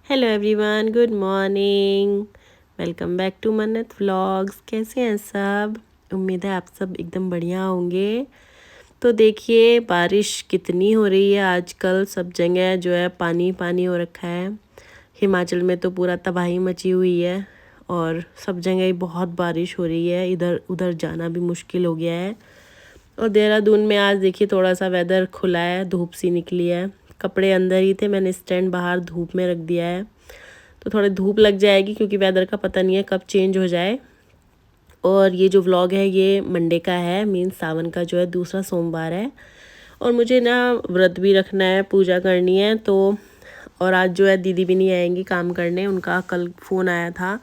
Hello everyone, good morning. Welcome back to Mannat vlogs. कैसे हैं सब? उम्मीद है आप सब एकदम बढ़िया होंगे। तो देखिए बारिश कितनी हो रही है आजकल, सब जगह जो है पानी पानी हो रखा है। हिमाचल में तो पूरा तबाही मची हुई है और सब जगह ही बहुत बारिश हो रही है, इधर उधर जाना भी मुश्किल हो गया है। और देहरादून में आज देखिए थोड़ा सा वेदर खुला है, धूप सी निकली है। कपड़े अंदर ही थे, मैंने स्टैंड बाहर धूप में रख दिया है, तो थोड़ी धूप लग जाएगी क्योंकि वेदर का पता नहीं है कब चेंज हो जाए। और ये जो व्लॉग है ये मंडे का है, मीन सावन का जो है दूसरा सोमवार है। और मुझे ना व्रत भी रखना है, पूजा करनी है। तो और आज जो है दीदी भी नहीं आएंगी काम करने, उनका कल फ़ोन आया था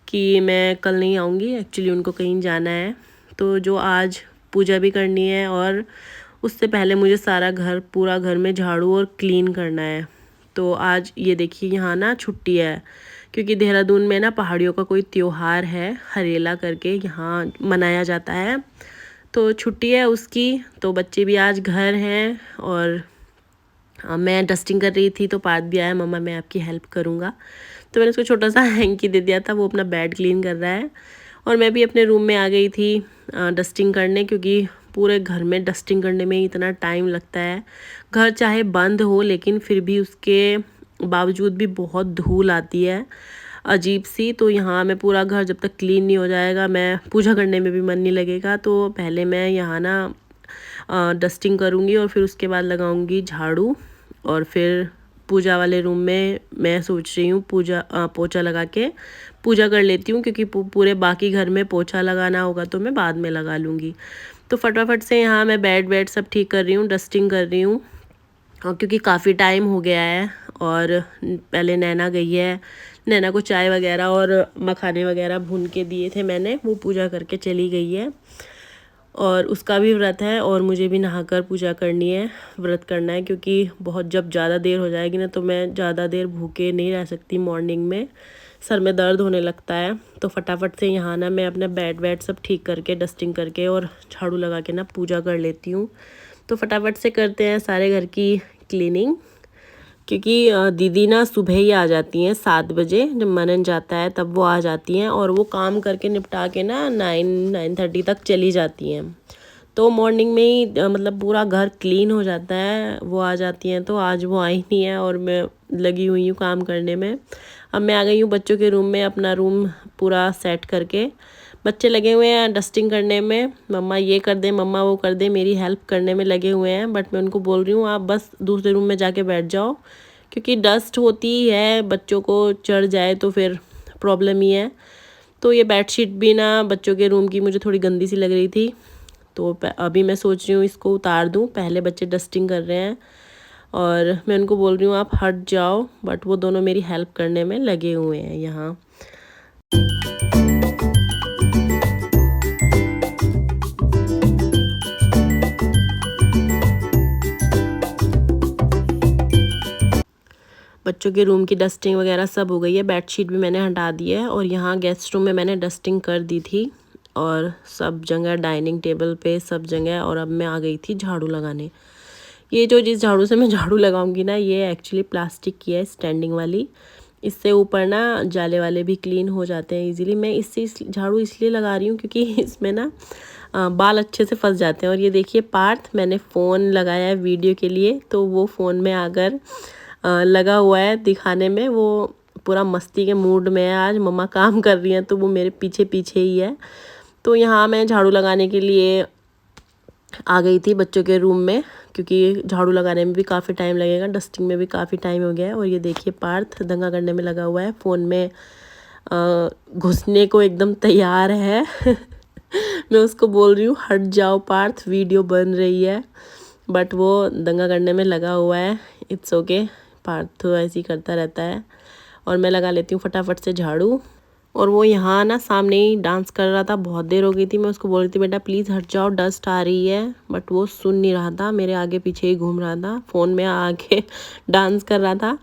कि मैं कल नहीं आऊँगी, एक्चुअली उनको कहीं जाना है। तो जो आज पूजा भी करनी है और उससे पहले मुझे सारा घर, पूरा घर में झाड़ू और क्लीन करना है। तो आज ये देखिए यहाँ ना छुट्टी है क्योंकि देहरादून में ना पहाड़ियों का कोई त्योहार है, हरेला करके यहाँ मनाया जाता है। तो छुट्टी है उसकी, तो बच्चे भी आज घर हैं। और मैं डस्टिंग कर रही थी तो पार्थ भी आया, मम्मा मैं आपकी हेल्प करूँगा। तो मैंने उसको छोटा सा हैंकी दे दिया था, वो अपना बेड क्लीन कर रहा है। और मैं भी अपने रूम में आ गई थी डस्टिंग करने, क्योंकि पूरे घर में डस्टिंग करने में इतना टाइम लगता है। घर चाहे बंद हो लेकिन फिर भी उसके बावजूद भी बहुत धूल आती है अजीब सी। तो यहाँ मैं पूरा घर जब तक क्लीन नहीं हो जाएगा, मैं पूजा करने में भी मन नहीं लगेगा। तो पहले मैं यहाँ ना डस्टिंग करूँगी और फिर उसके बाद लगाऊँगी झाड़ू। और फिर पूजा वाले रूम में मैं सोच रही हूँ पोछा लगा के पूजा कर लेती हूँ, क्योंकि पूरे बाकी घर में पोछा लगाना होगा तो मैं बाद में लगा लूँगी। तो फटाफट से यहाँ मैं बेड सब ठीक कर रही हूँ, डस्टिंग कर रही हूँ। और क्योंकि काफ़ी टाइम हो गया है और पहले नैना गई है, नैना को चाय वगैरह और मखाने वगैरह भून के दिए थे मैंने, वो पूजा करके चली गई है। और उसका भी व्रत है और मुझे भी नहाकर पूजा करनी है, व्रत करना है। क्योंकि बहुत जब ज़्यादा देर हो जाएगी ना तो मैं ज़्यादा देर भूखे नहीं रह सकती, मॉर्निंग में सर में दर्द होने लगता है। तो फटाफट से यहाँ ना मैं अपना बेड सब ठीक करके, डस्टिंग करके और झाड़ू लगा के ना पूजा कर लेती हूँ। तो फटाफट से करते हैं सारे घर की क्लीनिंग, क्योंकि दीदी ना सुबह ही आ जाती हैं 7 बजे, जब मनन जाता है तब वो आ जाती हैं और वो काम करके निपटा के ना 9-9:30 तक चली जाती हैं। तो मॉर्निंग में ही मतलब पूरा घर क्लीन हो जाता है, वो आ जाती हैं। तो आज वो आई नहीं है और मैं लगी हुई हूँ काम करने में। अब मैं आ गई हूँ बच्चों के रूम में, अपना रूम पूरा सेट करके। बच्चे लगे हुए हैं डस्टिंग करने में, मम्मा ये कर दे, मम्मा वो कर दे, मेरी हेल्प करने में लगे हुए हैं। बट मैं उनको बोल रही हूँ आप बस दूसरे रूम में जाके बैठ जाओ, क्योंकि डस्ट होती है, बच्चों को चढ़ जाए तो फिर प्रॉब्लम ही है। तो ये बेडशीट भी ना बच्चों के रूम की मुझे थोड़ी गंदी सी लग रही थी, तो अभी मैं सोच रही हूँ इसको उतार दूँ। पहले बच्चे डस्टिंग कर रहे हैं और मैं उनको बोल रही हूँ आप हट जाओ, बट वो दोनों मेरी हेल्प करने में लगे हुए हैं यहाँ। बच्चों के रूम की डस्टिंग वगैरह सब हो गई है, बेडशीट भी मैंने हटा दी है। और यहाँ गेस्ट रूम में मैंने डस्टिंग कर दी थी और सब जगह, डाइनिंग टेबल पे सब जगह। और अब मैं आ गई थी झाड़ू लगाने। ये जो जिस झाड़ू से मैं झाड़ू लगाऊंगी ना, ये एक्चुअली प्लास्टिक की है, स्टैंडिंग वाली। इससे ऊपर ना जाले वाले भी क्लीन हो जाते हैं इजीली। मैं इससे झाड़ू इसलिए लगा रही हूँ क्योंकि इसमें ना बाल अच्छे से फंस जाते हैं। और ये देखिए पार्थ, मैंने फ़ोन लगाया है वीडियो के लिए, तो वो फ़ोन में आकर लगा हुआ है दिखाने में। वो पूरा मस्ती के मूड में है आज, मम्मा काम कर रही हैं तो वो मेरे पीछे पीछे ही है। तो यहाँ मैं झाड़ू लगाने के लिए आ गई थी बच्चों के रूम में, क्योंकि झाड़ू लगाने में भी काफ़ी टाइम लगेगा, डस्टिंग में भी काफ़ी टाइम हो गया है। और ये देखिए पार्थ दंगा करने में लगा हुआ है, फ़ोन में घुसने को एकदम तैयार है। मैं उसको बोल रही हूँ हट जाओ पार्थ, वीडियो बन रही है, बट वो दंगा करने में लगा हुआ है। इट्स ओके, पार्थ तो ऐसे ही करता रहता है। और मैं लगा लेती हूँ फटाफट से झाड़ू। और वो यहाँ ना सामने ही डांस कर रहा था, बहुत देर हो गई थी। मैं उसको बोल रही थी बेटा प्लीज़ हट जाओ, डस्ट आ रही है, बट वो सुन नहीं रहा था, मेरे आगे पीछे ही घूम रहा था, फ़ोन में आके डांस कर रहा था।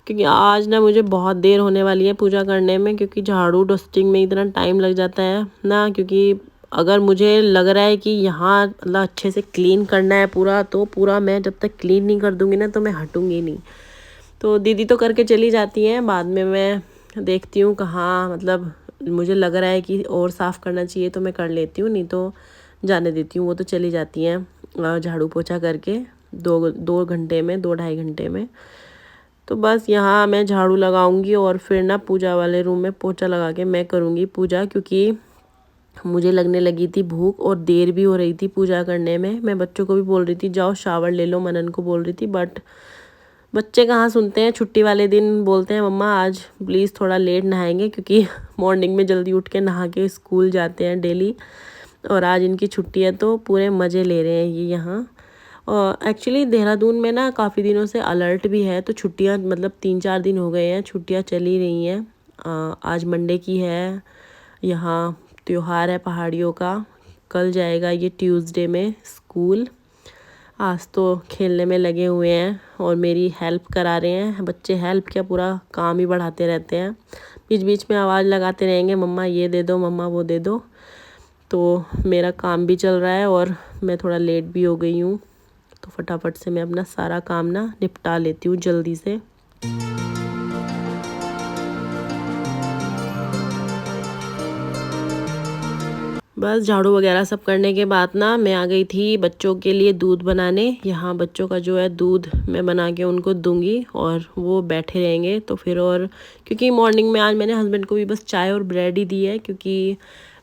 क्योंकि आज ना मुझे बहुत देर होने वाली है पूजा करने में, क्योंकि झाड़ू डस्टिंग में इतना टाइम लग जाता है ना। क्योंकि अगर मुझे लग रहा है कि यहाँ मतलब अच्छे से क्लीन करना है पूरा, तो पूरा मैं जब तक क्लीन नहीं कर दूँगी ना तो मैं हटूँगी नहीं। तो दीदी तो करके चली जाती हैं, बाद में मैं देखती हूँ कहाँ मतलब मुझे लग रहा है कि और साफ़ करना चाहिए तो मैं कर लेती हूँ, नहीं तो जाने देती हूँ। वो तो चली जाती हैं झाड़ू पोछा करके 2 घंटे में, 2 ढाई घंटे में। तो बस यहाँ मैं झाड़ू लगाऊंगी और फिर ना पूजा वाले रूम में पोछा लगा के मैं करूँगी पूजा, क्योंकि मुझे लगने लगी थी भूख और देर भी हो रही थी पूजा करने में। मैं बच्चों को भी बोल रही थी जाओ शावर ले लो, मनन को बोल रही थी, बट बच्चे कहाँ सुनते हैं। छुट्टी वाले दिन बोलते हैं मम्मा आज प्लीज़ थोड़ा लेट नहाएंगे, क्योंकि मॉर्निंग में जल्दी उठ के नहा के स्कूल जाते हैं डेली, और आज इनकी छुट्टी है तो पूरे मज़े ले रहे हैं ये यहाँ। और एक्चुअली देहरादून में ना काफ़ी दिनों से अलर्ट भी है, तो छुट्टियाँ मतलब 3-4 दिन हो गए हैं छुट्टियाँ चली रही हैं। आज मंडे की है, यहाँ त्योहार है पहाड़ियों का, कल जाएगा ये ट्यूसडे में स्कूल। आज तो खेलने में लगे हुए हैं और मेरी हेल्प करा रहे हैं बच्चे। हेल्प क्या, पूरा काम ही बढ़ाते रहते हैं, बीच बीच में आवाज़ लगाते रहेंगे मम्मा ये दे दो, मम्मा वो दे दो। तो मेरा काम भी चल रहा है और मैं थोड़ा लेट भी हो गई हूँ, तो फटाफट से मैं अपना सारा काम ना निपटा लेती हूँ जल्दी से। बस झाड़ू वगैरह सब करने के बाद ना मैं आ गई थी बच्चों के लिए दूध बनाने। यहाँ बच्चों का जो है दूध मैं बना के उनको दूंगी और वो बैठे रहेंगे। तो फिर और क्योंकि मॉर्निंग में आज मैंने हस्बैंड को भी बस चाय और ब्रेड ही दी है, क्योंकि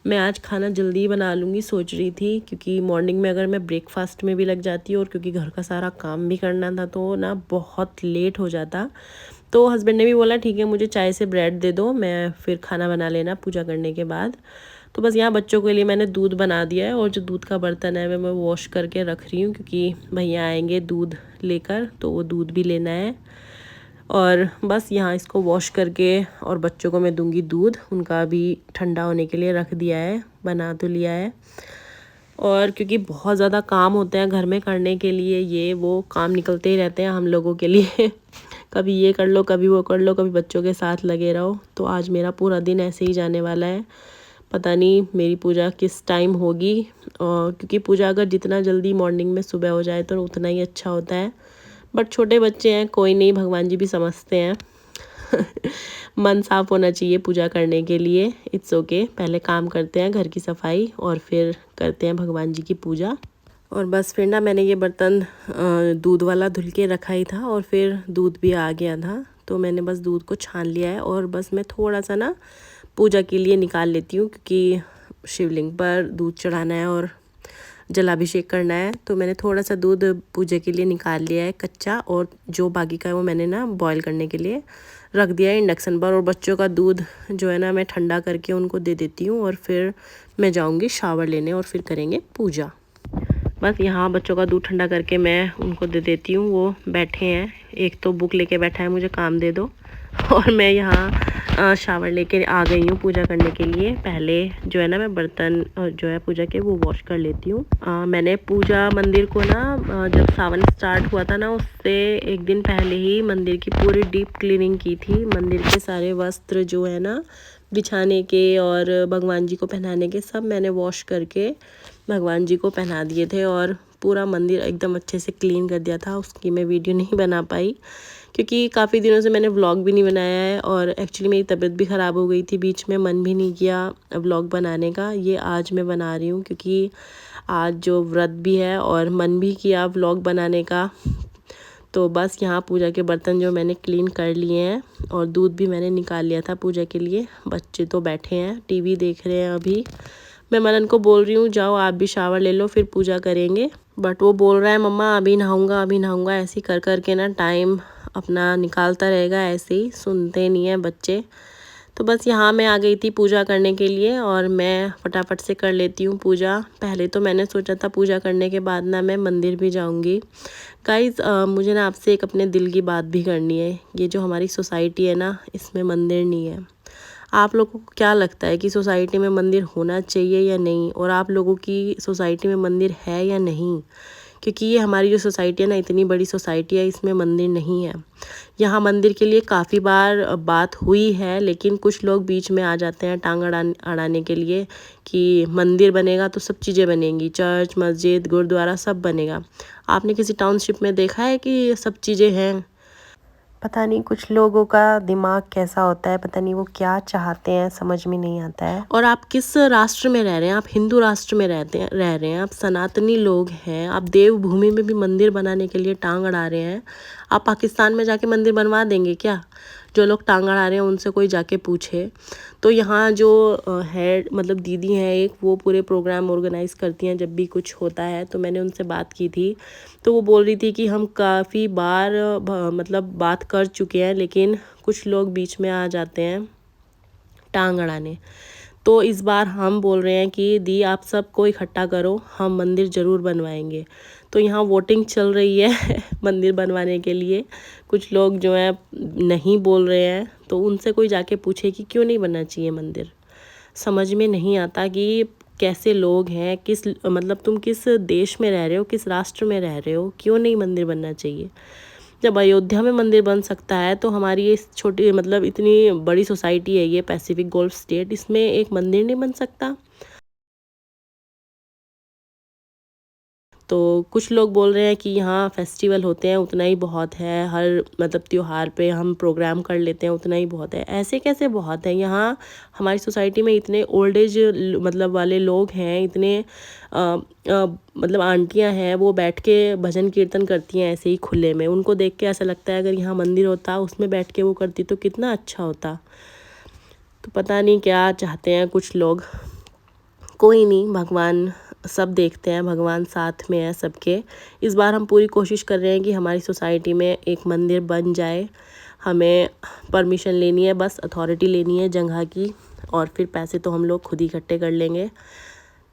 मैं आज खाना जल्दी बना लूँगी सोच रही थी, क्योंकि मॉर्निंग में अगर मैं ब्रेकफास्ट में भी लग जाती और क्योंकि घर का सारा काम भी करना था तो ना बहुत लेट हो जाता। तो हस्बैंड ने भी बोला ठीक है मुझे चाय से ब्रेड दे दो, मैं फिर खाना बना लेना पूजा करने के बाद। तो बस यहाँ बच्चों के लिए मैंने दूध बना दिया है और जो दूध का बर्तन है मैं वॉश करके रख रही हूँ, क्योंकि भैया आएंगे दूध लेकर तो वो दूध भी लेना है। और बस यहाँ इसको वॉश करके और बच्चों को मैं दूंगी दूध, उनका भी ठंडा होने के लिए रख दिया है, बना तो लिया है। और क्योंकि बहुत ज़्यादा काम होते हैं घर में करने के लिए, ये वो काम निकलते ही रहते हैं हम लोगों के लिए कभी ये कर लो, कभी वो कर लो, कभी बच्चों के साथ लगे रहो। तो आज मेरा पूरा दिन ऐसे ही जाने वाला है, पता नहीं मेरी पूजा किस टाइम होगी। और क्योंकि पूजा अगर जितना जल्दी मॉर्निंग में सुबह हो जाए तो उतना ही अच्छा होता है, बट छोटे बच्चे हैं कोई नहीं, भगवान जी भी समझते हैं मन साफ होना चाहिए पूजा करने के लिए, इट्स ओके। पहले काम करते हैं घर की सफाई और फिर करते हैं भगवान जी की पूजा। और बस फिर ना मैंने ये बर्तन दूध वाला धुल के रखा ही था और फिर दूध भी आ गया था, तो मैंने बस दूध को छान लिया है और बस मैं थोड़ा सा ना पूजा के लिए निकाल लेती हूँ, क्योंकि शिवलिंग पर दूध चढ़ाना है और जलाभिषेक करना है। तो मैंने थोड़ा सा दूध पूजा के लिए निकाल लिया है कच्चा, और जो बाकी का है वो मैंने ना बॉईल करने के लिए रख दिया है इंडक्शन पर। और बच्चों का दूध जो है ना मैं ठंडा करके उनको दे देती हूँ और फिर मैं जाऊँगी शावर लेने और फिर करेंगे पूजा। बस यहाँ बच्चों का दूध ठंडा करके मैं उनको दे देती हूँ, वो बैठे हैं, एक तो बुक लेके बैठा है मुझे काम दे दो, और मैं यहाँ शावर लेके आ गई हूँ पूजा करने के लिए। पहले जो है ना मैं बर्तन जो है पूजा के वो वॉश कर लेती हूँ। मैंने पूजा मंदिर को ना जब सावन स्टार्ट हुआ था ना उससे एक दिन पहले ही मंदिर की पूरी डीप क्लीनिंग की थी। मंदिर के सारे वस्त्र जो है ना बिछाने के और भगवान जी को पहनाने के सब मैंने वॉश करके भगवान जी को पहना दिए थे और पूरा मंदिर एकदम अच्छे से क्लीन कर दिया था। उसकी मैं वीडियो नहीं बना पाई क्योंकि काफ़ी दिनों से मैंने व्लॉग भी नहीं बनाया है और एक्चुअली मेरी तबीयत भी ख़राब हो गई थी, बीच में मन भी नहीं किया व्लॉग बनाने का। ये आज मैं बना रही हूँ क्योंकि आज जो व्रत भी है और मन भी किया व्लॉग बनाने का। तो बस यहाँ पूजा के बर्तन जो मैंने क्लीन कर लिए हैं और दूध भी मैंने निकाल लिया था पूजा के लिए। बच्चे तो बैठे हैं टीवी देख रहे हैं अभी। मैं मनन को बोल रही हूँ जाओ आप भी शावर ले लो फिर पूजा करेंगे, बट वो बोल रहा है मम्मा अभी नहाऊंगा अभी नहाऊंगा। ऐसे ही कर करके ना टाइम अपना निकालता रहेगा, ऐसे ही सुनते नहीं हैं बच्चे। तो बस यहाँ मैं आ गई थी पूजा करने के लिए और मैं फटाफट से कर लेती हूँ पूजा। पहले तो मैंने सोचा था पूजा करने के बाद ना मैं मंदिर भी जाऊँगी। गाइज़ मुझे ना आपसे एक अपने दिल की बात भी करनी है। ये जो हमारी सोसाइटी है ना इसमें मंदिर नहीं है। आप लोगों को क्या लगता है कि सोसाइटी में मंदिर होना चाहिए या नहीं, और आप लोगों की सोसाइटी में मंदिर है या नहीं? क्योंकि ये हमारी जो सोसाइटी है ना इतनी बड़ी सोसाइटी है, इसमें मंदिर नहीं है। यहाँ मंदिर के लिए काफ़ी बार बात हुई है, लेकिन कुछ लोग बीच में आ जाते हैं टांग अड़ाने के लिए कि मंदिर बनेगा तो सब चीज़ें बनेंगी, चर्च मस्जिद गुरुद्वारा सब बनेगा। आपने किसी टाउनशिप में देखा है कि ये सब चीज़ें हैं? पता नहीं कुछ लोगों का दिमाग कैसा होता है, पता नहीं वो क्या चाहते हैं, समझ में नहीं आता है। और आप किस राष्ट्र में रह रहे हैं? आप हिंदू राष्ट्र में रह रहे हैं, आप सनातनी लोग हैं, आप देवभूमि में भी मंदिर बनाने के लिए टांग अड़ा रहे हैं। आप पाकिस्तान में जाके मंदिर बनवा देंगे क्या? जो लोग टांग अड़ा रहे हैं उनसे कोई जाके पूछे। तो यहाँ जो हेड मतलब दीदी हैं एक, वो पूरे प्रोग्राम ऑर्गेनाइज़ करती हैं जब भी कुछ होता है। तो मैंने उनसे बात की थी, तो वो बोल रही थी कि हम काफ़ी बार मतलब बात कर चुके हैं, लेकिन कुछ लोग बीच में आ जाते हैं टांग अड़ाने। तो इस बार हम बोल रहे हैं कि दी आप सबको इकट्ठा करो, हम मंदिर ज़रूर बनवाएंगे। तो यहाँ वोटिंग चल रही है मंदिर बनवाने के लिए। कुछ लोग जो है नहीं बोल रहे हैं, तो उनसे कोई जाके पूछे कि क्यों नहीं बनना चाहिए मंदिर। समझ में नहीं आता कि कैसे लोग हैं, किस मतलब तुम किस देश में रह रहे हो, किस राष्ट्र में रह रहे हो, क्यों नहीं मंदिर बनना चाहिए। जब अयोध्या में मंदिर बन सकता है तो हमारी ये छोटी मतलब इतनी बड़ी सोसाइटी है ये पैसिफिक गोल्फ स्टेट, इसमें एक मंदिर नहीं बन सकता। तो कुछ लोग बोल रहे हैं कि यहाँ फेस्टिवल होते हैं उतना ही बहुत है, हर मतलब त्योहार पे हम प्रोग्राम कर लेते हैं उतना ही बहुत है। ऐसे कैसे बहुत है? यहाँ हमारी सोसाइटी में इतने ओल्ड एज मतलब वाले लोग हैं, इतने मतलब आंटियाँ हैं, वो बैठ के भजन कीर्तन करती हैं ऐसे ही खुले में। उनको देख के ऐसा लगता है अगर यहाँ मंदिर होता उसमें बैठ के वो करती तो कितना अच्छा होता। तो पता नहीं क्या चाहते हैं कुछ लोग। कोई नहीं, भगवान सब देखते हैं, भगवान साथ में है सबके। इस बार हम पूरी कोशिश कर रहे हैं कि हमारी सोसाइटी में एक मंदिर बन जाए। हमें परमिशन लेनी है, बस अथॉरिटी लेनी है जगह की, और फिर पैसे तो हम लोग खुद ही इकट्ठे कर लेंगे।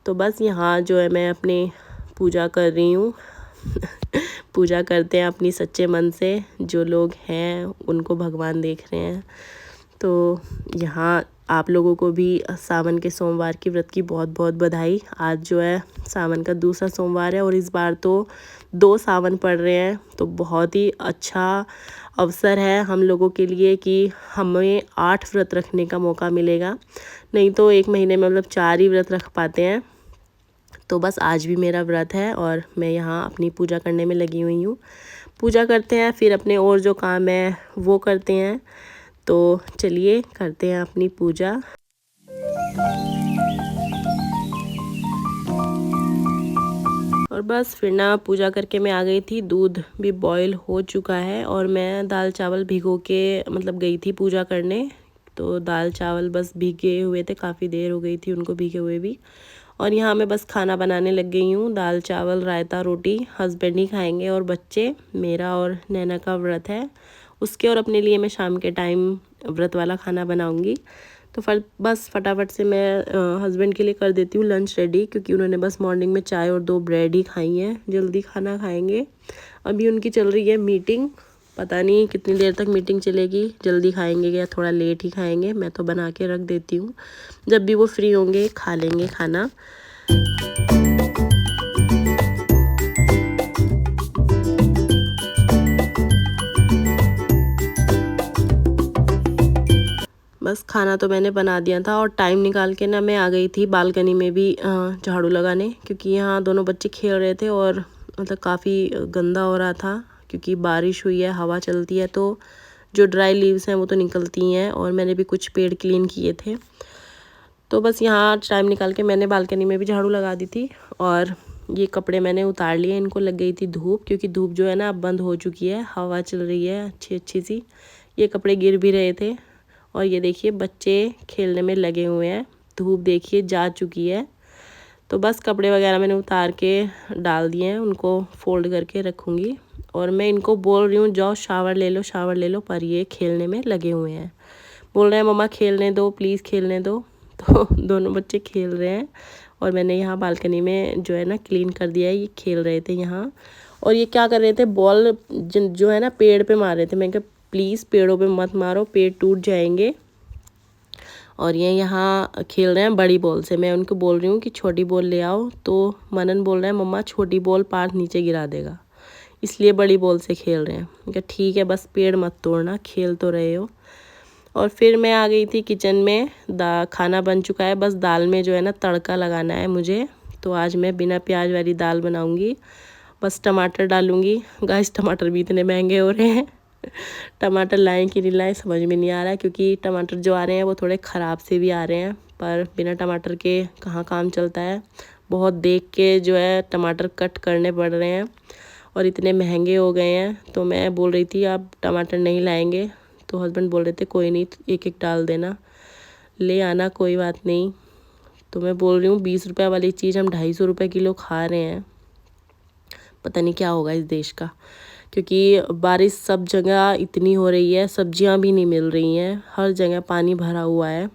तो बस यहाँ जो है मैं अपनी पूजा कर रही हूँ पूजा करते हैं अपनी सच्चे मन से, जो लोग हैं उनको भगवान देख रहे हैं। तो यहाँ आप लोगों को भी सावन के सोमवार की व्रत की बहुत बहुत बधाई। आज जो है सावन का दूसरा सोमवार है और इस बार तो 2 सावन पड़ रहे हैं, तो बहुत ही अच्छा अवसर है हम लोगों के लिए कि हमें 8 व्रत रखने का मौका मिलेगा। नहीं तो एक महीने में मतलब 4 ही व्रत रख पाते हैं। तो बस आज भी मेरा व्रत है और मैं यहाँ अपनी पूजा करने में लगी हुई हूँ। पूजा करते हैं, फिर अपने और जो काम है वो करते हैं। तो चलिए करते हैं अपनी पूजा। और बस फिर ना पूजा करके मैं आ गई थी, दूध भी बॉईल हो चुका है और मैं दाल चावल भिगो के मतलब गई थी पूजा करने। तो दाल चावल बस भीगे हुए थे, काफ़ी देर हो गई थी उनको भीगे हुए भी। और यहाँ मैं बस खाना बनाने लग गई हूँ। दाल चावल रायता रोटी हस्बैंड ही खाएंगे और बच्चे। मेरा और नैना का व्रत है, उसके और अपने लिए मैं शाम के टाइम व्रत वाला खाना बनाऊँगी। तो बस फटाफट से मैं हस्बैंड के लिए कर देती हूँ लंच रेडी, क्योंकि उन्होंने बस मॉर्निंग में चाय और 2 ब्रेड ही खाई हैं, जल्दी खाना खाएंगे। अभी उनकी चल रही है मीटिंग, पता नहीं कितनी देर तक मीटिंग चलेगी, जल्दी खाएंगे या थोड़ा लेट ही खाएंगे। मैं तो बना के रख देती हूँ, जब भी वो फ्री होंगे खा लेंगे खाना। बस खाना तो मैंने बना दिया था और टाइम निकाल के ना मैं आ गई थी बालकनी में भी झाड़ू लगाने, क्योंकि यहाँ दोनों बच्चे खेल रहे थे और मतलब काफ़ी गंदा हो रहा था, क्योंकि बारिश हुई है, हवा चलती है तो जो ड्राई लीव्स हैं वो तो निकलती हैं। और मैंने भी कुछ पेड़ क्लीन किए थे, तो बस यहाँ टाइम निकाल के मैंने बालकनी में भी झाड़ू लगा दी थी। और ये कपड़े मैंने उतार लिए, इनको लग गई थी धूप, क्योंकि धूप जो है ना अब बंद हो चुकी है, हवा चल रही है अच्छी सी। ये कपड़े गिर भी रहे थे। और ये देखिए बच्चे खेलने में लगे हुए हैं, धूप देखिए जा चुकी है। तो बस कपड़े वगैरह मैंने उतार के डाल दिए हैं, उनको फोल्ड करके रखूँगी। और मैं इनको बोल रही हूँ जाओ शावर ले लो शावर ले लो, पर ये खेलने में लगे हुए हैं, बोल रहे हैं मम्मा खेलने दो प्लीज़ खेलने दो। तो दोनों बच्चे खेल रहे हैं और मैंने यहाँ बालकनी में जो है ना क्लीन कर दिया है। ये खेल रहे थे यहाँ, और ये क्या कर रहे थे, बॉल जो है ना पेड़ पे मार रहे थे। मैं कहा प्लीज़ पेड़ों पे मत मारो, पेड़ टूट जाएंगे। और ये यहाँ खेल रहे हैं बड़ी बॉल से। मैं उनको बोल रही हूँ कि छोटी बॉल ले आओ, तो मनन बोल रहे हैं मम्मा छोटी बॉल पार नीचे गिरा देगा, इसलिए बड़ी बॉल से खेल रहे हैं। मैं कहा ठीक है बस पेड़ मत तोड़ना, खेल तो रहे हो। और फिर मैं आ गई थी किचन में, खाना बन चुका है, बस दाल में जो है ना तड़का लगाना है मुझे। तो आज मैं बिना प्याज वाली दाल बनाऊंगी, बस टमाटर डालूंगी। गाइस टमाटर भी इतने महंगे हो रहे हैं टमाटर लाएं कि नहीं लाएं समझ में नहीं आ रहा है, क्योंकि टमाटर जो आ रहे हैं वो थोड़े ख़राब से भी आ रहे हैं, पर बिना टमाटर के कहाँ काम चलता है। बहुत देख के जो है टमाटर कट करने पड़ रहे हैं और इतने महंगे हो गए हैं। तो मैं बोल रही थी आप टमाटर नहीं लाएंगे, तो हस्बैंड बोल रहे थे कोई नहीं, एक एक डाल देना, ले आना, कोई बात नहीं। तो मैं बोल रही हूँ 20 रुपये वाली चीज़ हम 250 रुपये किलो खा रहे हैं। पता नहीं क्या होगा इस देश का, क्योंकि बारिश सब जगह इतनी हो रही है, सब्जियां भी नहीं मिल रही हैं, हर जगह पानी भरा हुआ है।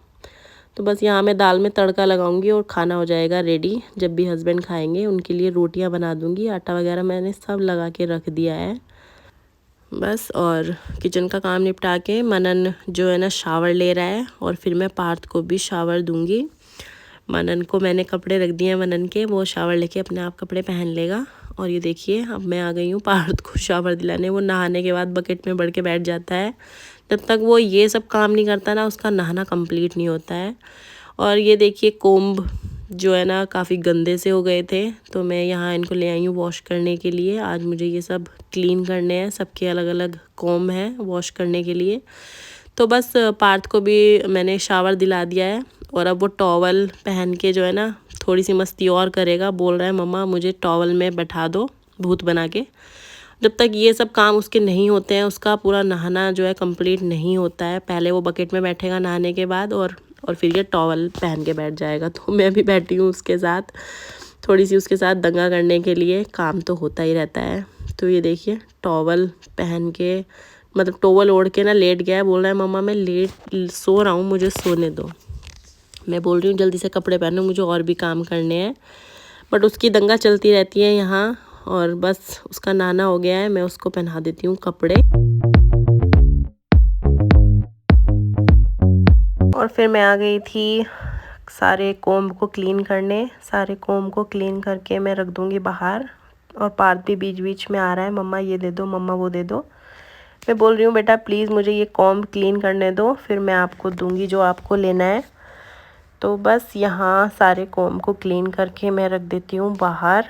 तो बस यहाँ मैं दाल में तड़का लगाऊंगी और खाना हो जाएगा रेडी। जब भी हस्बैंड खाएंगे उनके लिए रोटियां बना दूंगी, आटा वगैरह मैंने सब लगा के रख दिया है बस। और किचन का काम निपटा के मनन जो है ना शावर ले रहा है, और फिर मैं पार्थ को भी शावर दूंगी। मनन को मैंने कपड़े रख दिए हैं मनन के, वो शावर लेके अपने आप कपड़े पहन लेगा। और ये देखिए अब मैं आ गई हूँ पार्थ को शावर दिलाने। वो नहाने के बाद बकेट में बढ़ के बैठ जाता है, जब तक वो ये सब काम नहीं करता ना उसका नहाना कंप्लीट नहीं होता है। और ये देखिए कोम्ब जो है ना काफ़ी गंदे से हो गए थे, तो मैं यहाँ इनको ले आई हूँ वॉश करने के लिए। आज मुझे ये सब क्लीन करने हैं, सबके अलग अलग कोम्ब हैं वॉश करने के लिए। तो बस पार्थ को भी मैंने शावर दिला दिया है, और अब वो टॉवल पहन के जो है ना थोड़ी सी मस्ती और करेगा। बोल रहा है मम्मा मुझे टॉवल में बैठा दो भूत बना के। जब तक ये सब काम उसके नहीं होते हैं उसका पूरा नहाना जो है कंप्लीट नहीं होता है। पहले वो बकेट में बैठेगा नहाने के बाद, और फिर ये टॉवल पहन के बैठ जाएगा। तो मैं भी बैठी हूँ उसके साथ, थोड़ी सी उसके साथ दंगा करने के लिए। काम तो होता ही रहता है। तो ये देखिए टॉवल पहन के, मतलब टॉवल ओढ़ के ना लेट गया है। बोल रहा है मम्मा मैं लेट सो रहा हूँ, मुझे सोने दो। मैं बोल रही हूँ जल्दी से कपड़े पहनो, मुझे और भी काम करने हैं। बट उसकी दंगा चलती रहती है यहाँ। और बस उसका नहाना हो गया है, मैं उसको पहना देती हूँ कपड़े। और फिर मैं आ गई थी सारे कोम्ब को क्लीन करने। सारे कोम्ब को क्लीन करके मैं रख दूँगी बाहर। और पार्थ भी बीच बीच में आ रहा है, मम्मा ये दे दो, मम्मा वो दे दो। मैं बोल रही हूँ बेटा प्लीज़ मुझे ये कोम्ब क्लीन करने दो, फिर मैं आपको दूँगी जो आपको लेना है। तो बस यहाँ सारे कोम्ब को क्लीन करके मैं रख देती हूँ बाहर,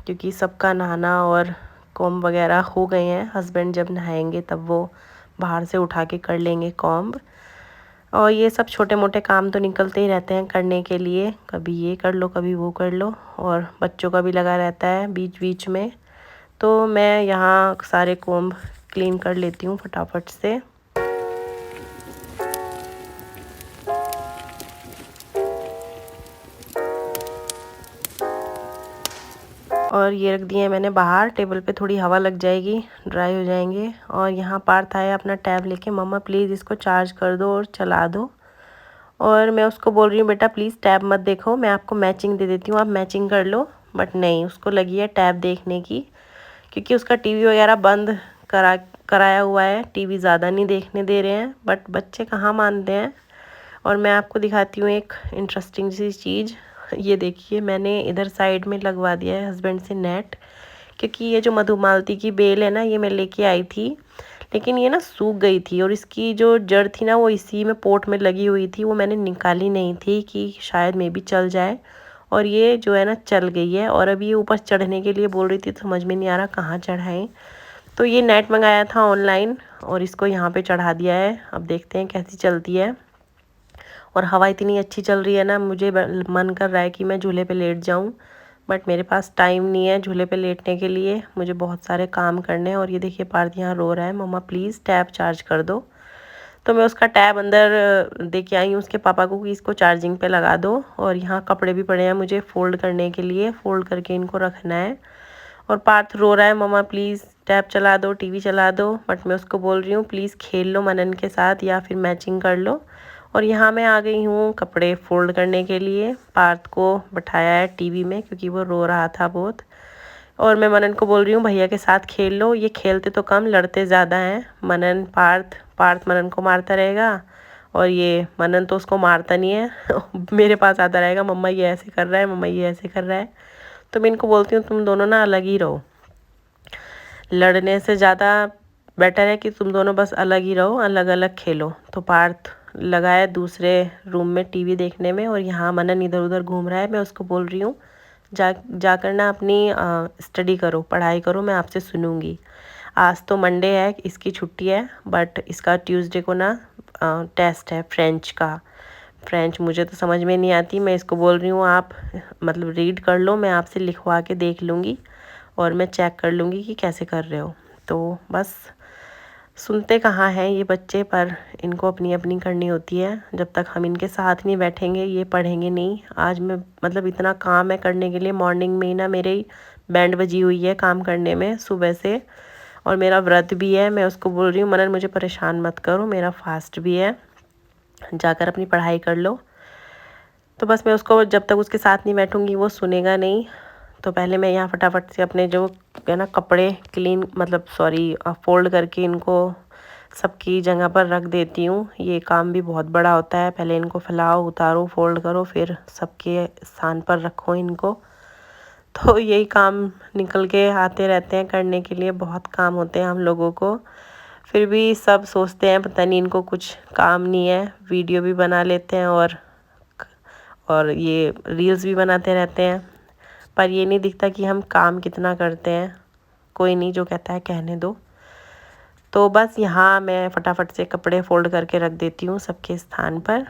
क्योंकि सबका नहाना और कोम्ब वगैरह हो गए हैं। हस्बैंड जब नहाएंगे तब वो बाहर से उठा के कर लेंगे कोम्ब। और ये सब छोटे मोटे काम तो निकलते ही रहते हैं करने के लिए, कभी ये कर लो कभी वो कर लो, और बच्चों का भी लगा रहता है बीच बीच में। तो मैं यहाँ सारे कोम्ब क्लीन कर लेती हूँ फटाफट से। और ये रख दिए मैंने बाहर टेबल पे, थोड़ी हवा लग जाएगी, ड्राई हो जाएंगे। और यहाँ पार्थ आया अपना टैब लेके, मम्मा प्लीज़ इसको चार्ज कर दो और चला दो। और मैं उसको बोल रही हूँ बेटा प्लीज़ टैब मत देखो, मैं आपको मैचिंग दे देती हूँ, आप मैचिंग कर लो। बट नहीं, उसको लगी है टैब देखने की, क्योंकि उसका टीवी वगैरह बंद कराया हुआ है, टीवी ज़्यादा नहीं देखने दे रहे हैं। बट बच्चे कहाँ मानते हैं। और मैं आपको दिखाती हूँ एक इंटरेस्टिंग सी चीज़। ये देखिए मैंने इधर साइड में लगवा दिया है हस्बैंड से नेट, क्योंकि ये जो मधुमालती की बेल है ना ये मैं लेके आई थी, लेकिन ये ना सूख गई थी, और इसकी जो जड़ थी ना वो इसी में पोट में लगी हुई थी, वो मैंने निकाली नहीं थी कि शायद मे भी चल जाए। और ये जो है ना चल गई है। और अभी ये ऊपर चढ़ने के लिए बोल रही थी, तो समझ में नहीं आ रहा कहाँ चढ़ाएं। तो ये नेट मंगाया था ऑनलाइन, और इसको यहाँ पे चढ़ा दिया है। अब देखते हैं कैसी चलती है। और हवा इतनी अच्छी चल रही है ना, मुझे मन कर रहा है कि मैं झूले पे लेट जाऊं, बट मेरे पास टाइम नहीं है झूले पे लेटने के लिए, मुझे बहुत सारे काम करने हैं। और ये देखिए पार्थ यहाँ रो रहा है, मम्मा प्लीज़ टैब चार्ज कर दो। तो मैं उसका टैब अंदर दे के आई हूँ उसके पापा को कि इसको चार्जिंग पे लगा दो। और यहाँ कपड़े भी पड़े हैं मुझे फ़ोल्ड करने के लिए, फ़ोल्ड करके इनको रखना है। और पार्थ रो रहा है, मम्मा प्लीज़ टैब चला दो, टीवी चला दो। बट मैं उसको बोल रही हूँ प्लीज़ खेल लो मनन के साथ या फिर मैचिंग कर लो। और यहाँ मैं आ गई हूँ कपड़े फ़ोल्ड करने के लिए। पार्थ को बिठाया है टीवी में, क्योंकि वो रो रहा था बहुत। और मैं मनन को बोल रही हूँ भैया के साथ खेल लो, ये खेलते तो कम लड़ते ज़्यादा हैं। मनन पार्थ मनन को मारता रहेगा, और ये मनन तो उसको मारता नहीं है मेरे पास आता रहेगा, मम्मा ये ऐसे कर रहा है, मम्मा ये ऐसे कर रहा है। तो मैं इनको बोलती हूँ तुम दोनों ना अलग ही रहो, लड़ने से ज़्यादा बेटर है कि तुम दोनों बस अलग ही रहो, अलग अलग खेलो। तो पार्थ लगा है दूसरे रूम में टीवी देखने में, और यहाँ मनन इधर उधर घूम रहा है। मैं उसको बोल रही हूँ जाकर ना अपनी स्टडी करो, पढ़ाई करो, मैं आपसे सुनूंगी। आज तो मंडे है, इसकी छुट्टी है, बट इसका ट्यूसडे को ना टेस्ट है फ्रेंच का। फ्रेंच मुझे तो समझ में नहीं आती, मैं इसको बोल रही हूँ आप मतलब रीड कर लो, मैं आपसे लिखवा के देख लूँगी और मैं चेक कर लूँगी कि कैसे कर रहे हो। तो बस सुनते कहाँ हैं ये बच्चे, पर इनको अपनी अपनी करनी होती है। जब तक हम इनके साथ नहीं बैठेंगे ये पढ़ेंगे नहीं। आज मैं मतलब इतना काम है करने के लिए, मॉर्निंग में ही ना मेरे बैंड बजी हुई है काम करने में सुबह से, और मेरा व्रत भी है। मैं उसको बोल रही हूँ मनन मुझे परेशान मत करो, मेरा फास्ट भी है, जाकर अपनी पढ़ाई कर लो। तो बस मैं उसको जब तक उसके साथ नहीं बैठूँगी वो सुनेगा नहीं। तो पहले मैं यहाँ फटाफट से अपने जो है ना कपड़े क्लीन मतलब सॉरी फोल्ड करके इनको सबकी जगह पर रख देती हूँ। ये काम भी बहुत बड़ा होता है, पहले इनको फैलाओ, उतारो, फोल्ड करो, फिर सबके स्थान पर रखो इनको। तो यही काम निकल के आते रहते हैं करने के लिए, बहुत काम होते हैं हम लोगों को। फिर भी सब सोचते हैं पता नहीं इनको कुछ काम नहीं है, वीडियो भी बना लेते हैं और ये रील्स भी बनाते रहते हैं, पर ये नहीं दिखता कि हम काम कितना करते हैं। कोई नहीं, जो कहता है कहने दो। तो बस यहाँ मैं फटाफट से कपड़े फोल्ड करके रख देती हूँ सबके स्थान पर।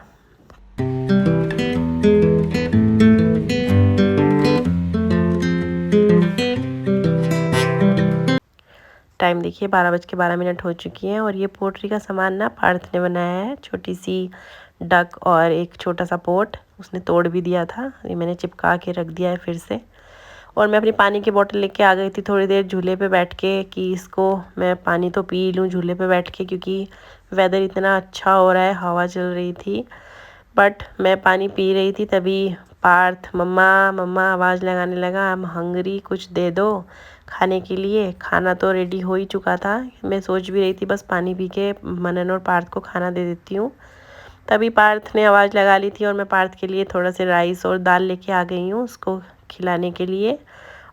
टाइम देखिए 12:12 हो चुकी हैं, और ये पोट्री का सामान ना पार्थ ने बनाया है, छोटी सी डक और एक छोटा सा पोट उसने तोड़ भी दिया था, ये मैंने चिपका के रख दिया है फिर से। और मैं अपनी पानी की बोतल लेके आ गई थी थोड़ी देर झूले पे बैठ के, कि इसको मैं पानी तो पी लूँ झूले पे बैठ के, क्योंकि वेदर इतना अच्छा हो रहा है, हवा चल रही थी। बट मैं पानी पी रही थी तभी पार्थ मम्मा मम्मा आवाज़ लगाने लगा, आई एम हंगरी, कुछ दे दो खाने के लिए। खाना तो रेडी हो ही चुका था, मैं सोच भी रही थी बस पानी पी के मनन और पार्थ को खाना दे देती हूँ। तभी पार्थ ने आवाज़ लगा ली थी और मैं पार्थ के लिए थोड़ा से राइस और दाल लेके आ गई हूँ उसको खिलाने के लिए।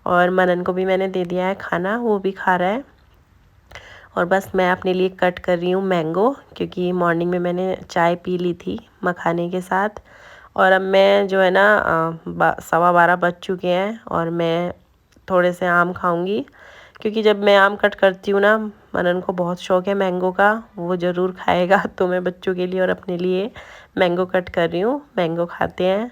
और मनन को भी मैंने दे दिया है खाना, वो भी खा रहा है। और बस मैं अपने लिए कट कर रही हूँ मैंगो, क्योंकि मॉर्निंग में मैंने चाय पी ली थी मखाने के साथ। और अब मैं जो है ना 12:15 बज चुके हैं और मैं थोड़े से आम खाऊंगी, क्योंकि जब मैं आम कट करती हूँ ना, मनन को बहुत शौक़ है मैंगो का, वो ज़रूर खाएगा। तो मैं बच्चों के लिए और अपने लिए मैंगो कट कर रही हूँ, मैंगो खाते हैं।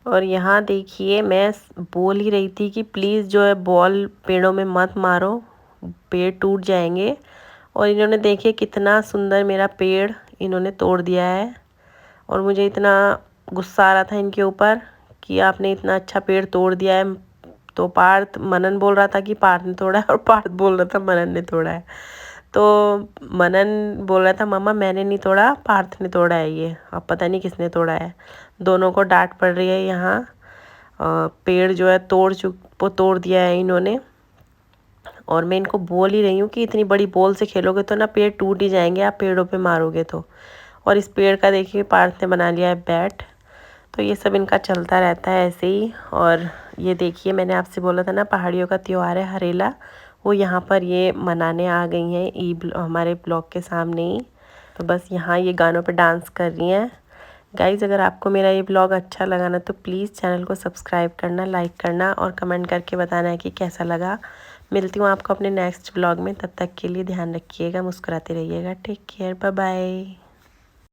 और यहाँ देखिए मैं बोल ही रही थी कि प्लीज़ जो है बॉल पेड़ों में मत मारो, पेड़ टूट जाएंगे। और इन्होंने देखिए कितना सुंदर मेरा पेड़ इन्होंने तोड़ दिया है। और मुझे इतना गुस्सा आ रहा था इनके ऊपर कि आपने इतना अच्छा पेड़ तोड़ दिया है। तो पार्थ मनन बोल रहा था कि पार्थ ने तोड़ा है, और पार्थ बोल रहा था मनन ने तोड़ा है। तो मनन बोल रहा था मम्मा मैंने नहीं तोड़ा, पार्थ ने तोड़ा है ये, अब पता नहीं किसने तोड़ा है। दोनों को डांट पड़ रही है यहाँ। पेड़ जो है तोड़ दिया है इन्होंने। और मैं इनको बोल ही रही हूँ कि इतनी बड़ी बॉल से खेलोगे तो ना पेड़ टूट ही जाएंगे, आप पेड़ों पे मारोगे तो। और इस पेड़ का देखिए पार्थ ने बना लिया है बैट। तो ये सब इनका चलता रहता है ऐसे ही। और ये देखिए मैंने आपसे बोला था ना पहाड़ियों का त्यौहार है हरेला, वो यहाँ पर ये मनाने आ गई हैं हमारे ब्लॉक के सामने ही। तो बस यहाँ ये गानों पे डांस कर रही हैं। गाइज़ अगर आपको मेरा ये ब्लॉग अच्छा लगा ना तो प्लीज़ चैनल को सब्सक्राइब करना, लाइक करना और कमेंट करके बताना है कि कैसा लगा। मिलती हूँ आपको अपने नेक्स्ट ब्लॉग में, तब तक के लिए ध्यान रखिएगा, मुस्कुराते रहिएगा। Take care, bye bye.